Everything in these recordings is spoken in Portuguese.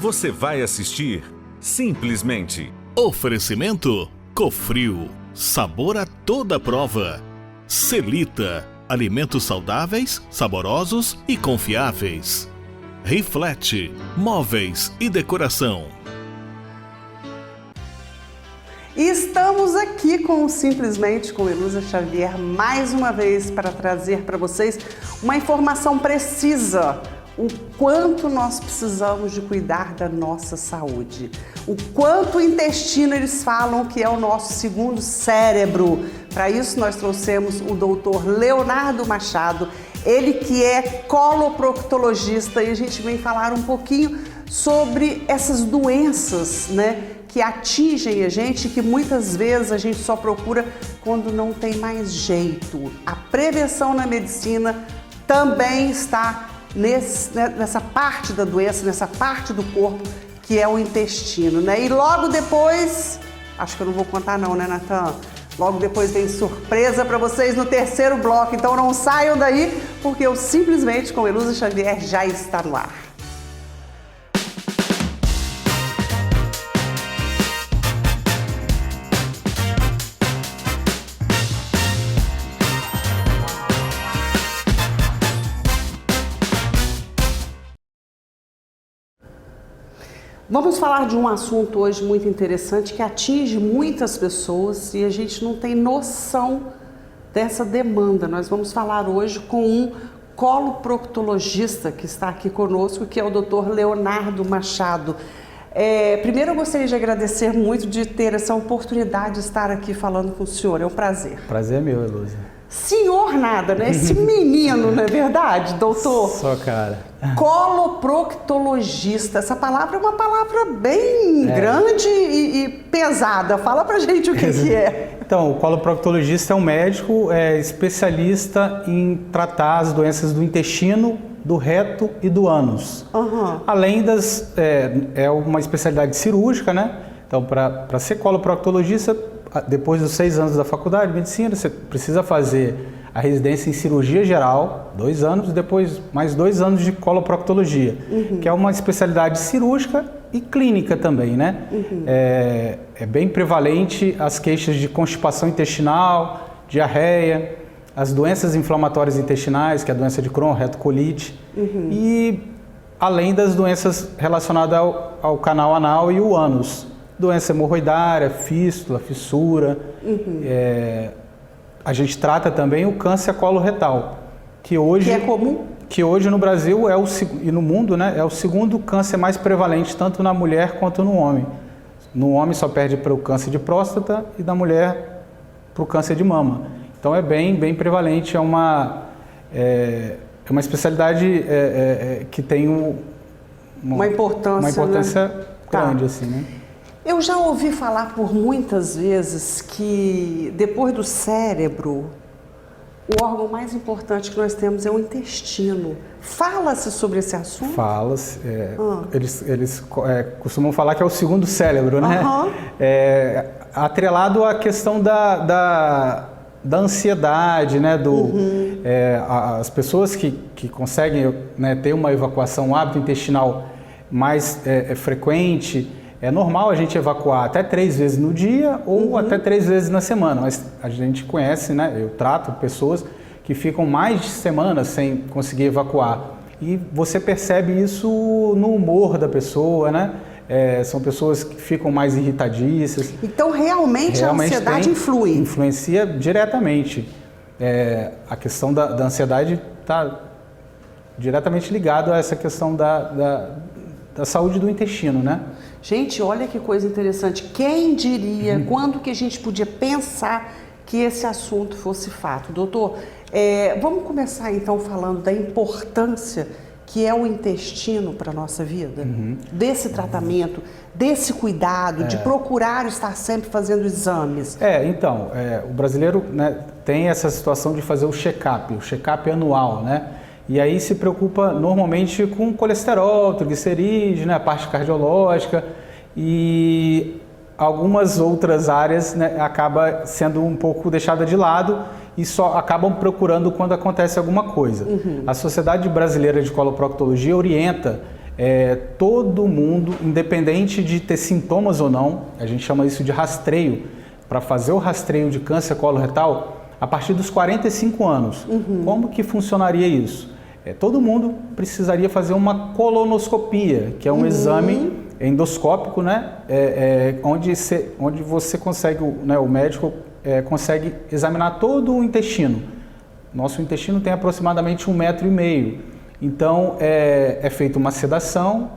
Você vai assistir Simplesmente. Oferecimento Cofrio, sabor a toda prova. Celita, alimentos saudáveis, saborosos e confiáveis. Reflete, móveis e decoração. E estamos aqui com Simplesmente com Heloísa Xavier mais uma vez para trazer para vocês uma informação precisa. O quanto nós precisamos de cuidar da nossa saúde. O quanto o intestino eles falam que é o nosso segundo cérebro. Para isso nós trouxemos o doutor Leonardo Machado, ele que é coloproctologista, e a gente vem falar um pouquinho sobre essas doenças, né, que atingem a gente, que muitas vezes a gente só procura quando não tem mais jeito. A prevenção na medicina também está nessa parte da doença, nessa parte do corpo que é o intestino, né? E logo depois, acho que eu não vou contar não, né, Natan? Logo depois tem surpresa para vocês no terceiro bloco, então não saiam daí, porque o Simplesmente com Heloísa Xavier já está no ar. Vamos falar de um assunto hoje muito interessante que atinge muitas pessoas e a gente não tem noção dessa demanda. Nós vamos falar hoje com um coloproctologista que está aqui conosco, que é o Dr. Leonardo Machado. Primeiro eu gostaria de agradecer muito de ter essa oportunidade de estar aqui falando com o senhor. É um prazer. Prazer é meu, Heloísa. Senhor nada, né? Esse menino, não é verdade, doutor? Só cara. Coloproctologista, essa palavra é uma palavra bem grande e pesada. Fala pra gente o que é. Então, o coloproctologista é um médico especialista em tratar as doenças do intestino, do reto e do ânus. Além das... é uma especialidade cirúrgica, né? Então, para ser coloproctologista, depois dos 6 anos da faculdade de medicina, você precisa fazer a residência em cirurgia geral, 2 anos, e depois mais 2 anos de coloproctologia, que é uma especialidade cirúrgica e clínica também, né? É bem prevalente as queixas de constipação intestinal, diarreia, as doenças inflamatórias intestinais, que é a doença de Crohn, retocolite, e além das doenças relacionadas ao canal anal e o ânus. Doença hemorroidária, fístula, fissura. A gente trata também o câncer coloretal, que hoje é comum? Que hoje no Brasil e no mundo, né, é o segundo câncer mais prevalente, tanto na mulher quanto no homem. No homem só perde para o câncer de próstata e na mulher para o câncer de mama. Então é bem prevalente, é uma especialidade que tem uma importância, né? Grande, assim, né? Eu já ouvi falar por muitas vezes que depois do cérebro, o órgão mais importante que nós temos é o intestino. Fala-se sobre esse assunto? Fala-se. Eles costumam falar que é o segundo cérebro, né? Atrelado à questão da ansiedade, né? As pessoas que conseguem, né, ter uma evacuação, um hábito intestinal mais frequente, é normal a gente evacuar até 3 vezes no dia ou até 3 vezes na semana, mas a gente conhece, né? Eu trato pessoas que ficam mais de semanas sem conseguir evacuar e você percebe isso no humor da pessoa, né? São pessoas que ficam mais irritadiças. Então realmente a ansiedade influencia diretamente. A questão da ansiedade está diretamente ligada a essa questão da saúde do intestino, né? Gente, olha que coisa interessante. Quem diria, quando que a gente podia pensar que esse assunto fosse fato? Doutor, vamos começar então falando da importância que é o intestino para a nossa vida, desse tratamento, desse cuidado, de procurar estar sempre fazendo exames. Então, o brasileiro, né, tem essa situação de fazer o check-up anual, né? E aí se preocupa normalmente com colesterol, triglicerídeos, né, a parte cardiológica e algumas outras áreas, né, acaba sendo um pouco deixada de lado e só acabam procurando quando acontece alguma coisa. A Sociedade Brasileira de Coloproctologia orienta todo mundo, independente de ter sintomas ou não, a gente chama isso de rastreio, para fazer o rastreio de câncer coloretal a partir dos 45 anos. Como que funcionaria isso? Todo mundo precisaria fazer uma colonoscopia, que é um exame endoscópico, né? Onde você consegue, né, o médico consegue examinar todo o intestino. Nosso intestino tem aproximadamente 1,5 metro. Então, é feita uma sedação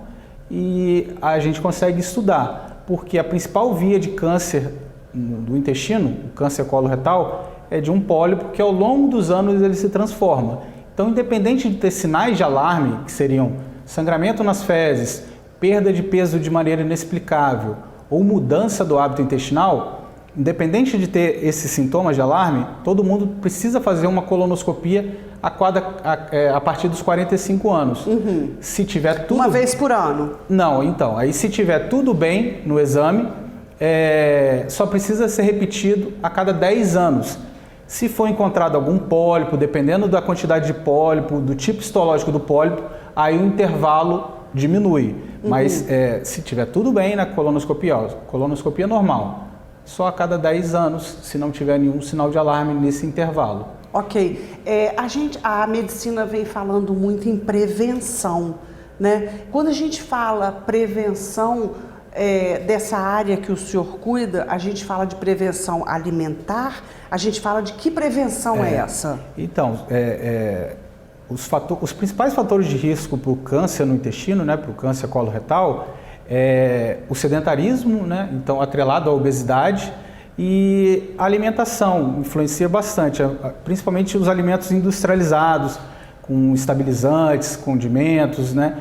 e a gente consegue estudar, porque a principal via de câncer do intestino, o câncer coloretal, é de um pólipo que ao longo dos anos ele se transforma. Então, independente de ter sinais de alarme, que seriam sangramento nas fezes, perda de peso de maneira inexplicável ou mudança do hábito intestinal, independente de ter esses sintomas de alarme, todo mundo precisa fazer uma colonoscopia a partir dos 45 anos. Se tiver tudo... Uma vez por ano? Não, então, aí se tiver tudo bem no exame, só precisa ser repetido a cada 10 anos. Se for encontrado algum pólipo, dependendo da quantidade de pólipo, do tipo histológico do pólipo, aí o intervalo diminui. Mas se tiver tudo bem na colonoscopia normal, só a cada 10 anos, se não tiver nenhum sinal de alarme nesse intervalo. Ok. A medicina vem falando muito em prevenção, né? Quando a gente fala prevenção dessa área que o senhor cuida, a gente fala de prevenção alimentar, a gente fala de que prevenção é essa? Então, os principais fatores de risco para o câncer no intestino, né, para o câncer coloretal, o sedentarismo, né, então atrelado à obesidade, e a alimentação influencia bastante, principalmente os alimentos industrializados, com estabilizantes, condimentos, né,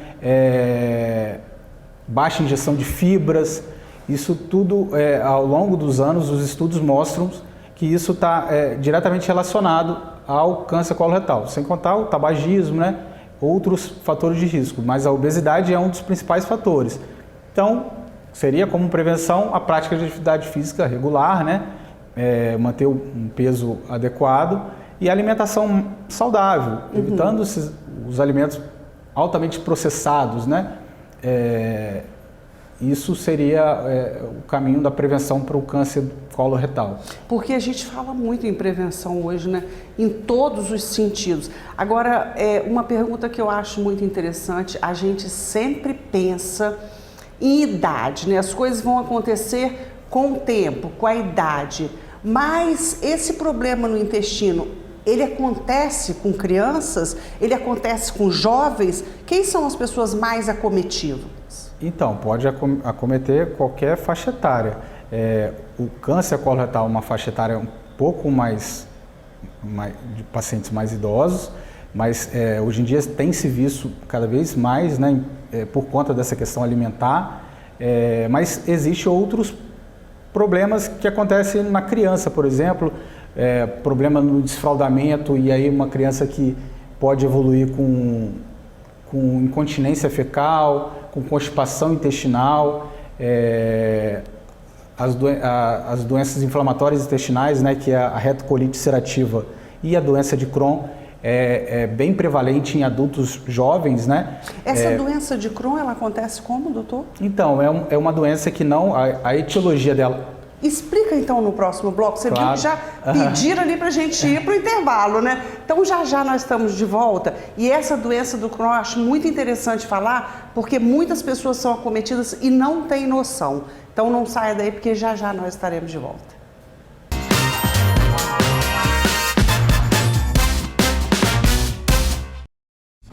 baixa ingestão de fibras. Isso tudo, ao longo dos anos, os estudos mostram que isso está diretamente relacionado ao câncer coloretal, sem contar o tabagismo, né, outros fatores de risco, mas a obesidade é um dos principais fatores. Então, seria como prevenção a prática de atividade física regular, né, manter um peso adequado e alimentação saudável, evitando os alimentos altamente processados, né. Isso seria o caminho da prevenção para o câncer coloretal. Porque a gente fala muito em prevenção hoje, né? Em todos os sentidos. Agora, uma pergunta que eu acho muito interessante, a gente sempre pensa em idade, né? As coisas vão acontecer com o tempo, com a idade. Mas esse problema no intestino, ele acontece com crianças? Ele acontece com jovens? Quem são as pessoas mais acometidas? Então, pode acometer qualquer faixa etária. O câncer coloretal é uma faixa etária um pouco mais de pacientes mais idosos, mas hoje em dia tem se visto cada vez mais, né, por conta dessa questão alimentar, mas existem outros problemas que acontecem na criança, por exemplo, problema no desfraldamento, e aí uma criança que pode evoluir com incontinência fecal, com constipação intestinal, as doenças inflamatórias intestinais, né, que é a retocolite ulcerativa e a doença de Crohn, é bem prevalente em adultos jovens, né? Essa doença de Crohn, ela acontece como, doutor? Então, é uma doença que não... A etiologia dela... Explica então no próximo bloco. Você viu que já pediram ali pra gente ir pro intervalo, né? Então já nós estamos de volta. E essa doença do Crohn eu acho muito interessante falar, porque muitas pessoas são acometidas e não têm noção. Então não saia daí, porque já nós estaremos de volta.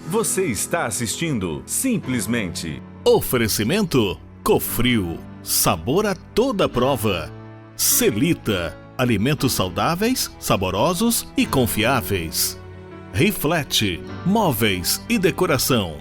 Você está assistindo Simplesmente. Oferecimento Cofrio, sabor a toda prova. Celita, alimentos saudáveis, saborosos e confiáveis. Riflete, móveis e decoração.